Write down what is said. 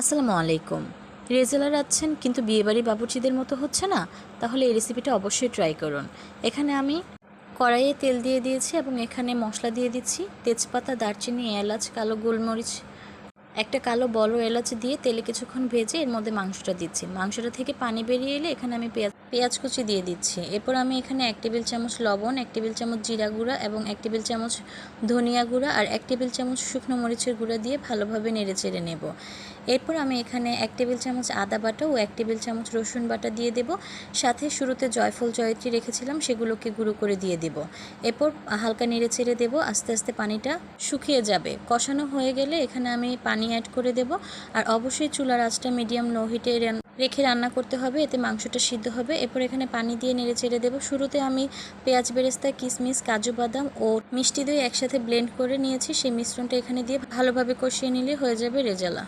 আসসালামু আলাইকুম। রেজালা রাঁধছেন কিন্তু বিয়েবাড়ি বাবুর্চিদের মতো হচ্ছে না? তাহলে এই রেসিপিটা অবশ্যই ট্রাই করুন। এখানে আমি কড়াইয়ে তেল দিয়ে দিয়েছি এবং এখানে মশলা দিয়ে দিচ্ছি তেজপাতা, দারচিনি, এলাচ, কালো গোলমরিচ, একটা কালো বড় এলাচ দিয়ে তেলে কিছুক্ষণ ভেজে এর মধ্যে মাংসটা দিচ্ছি। মাংসটা থেকে পানি বেরিয়ে এলে এখানে আমি পেঁয়াজ কুচি দিয়ে দিচ্ছি। এরপর আমি এখানে 1 টেবিল চামচ লবণ, 1 টেবিল চামচ জিরা গুঁড়া এবং 1 টেবিল চামচ ধনিয়া গুঁড়া আর 1 টেবিল চামচ শুকনো মরিচের গুঁড়া দিয়ে ভালোভাবে নেড়েচেড়ে নেব। এরপর আমি এখানে 1 টেবিল চামচ আদা বাটা ও 1 টেবিল চামচ রসুন বাটা দিয়ে দেব। সাথে শুরুতে জয়ফল জয়ত্রী রেখেছিলাম সেগুলোকে গুঁড়ো করে দিয়ে দেব। এরপর হালকা নেড়েচেড়ে দেব, আস্তে আস্তে পানিটা শুকিয়ে যাবে। কষানো হয়ে গেলে এখানে আমি পানি অ্যাড করে দেব। আর অবশ্যই চুলার আঁচটা মিডিয়াম লো হিটে রেখে রান্না করতে হবে, এতে মাংসটা সিদ্ধ হবে। এরপর এখানে পানি দিয়ে নেড়েচেড়ে দেব। শুরুতে আমি পেঁয়াজ বেরেস্তা, কিশমিশ, কাজু বাদাম ও মিষ্টি দই একসাথে ব্লেন্ড করে নিয়েছি। সেই মিশ্রণটা এখানে দিয়ে ভালোভাবে কষিয়ে নিলে হয়ে যাবে রেজালা।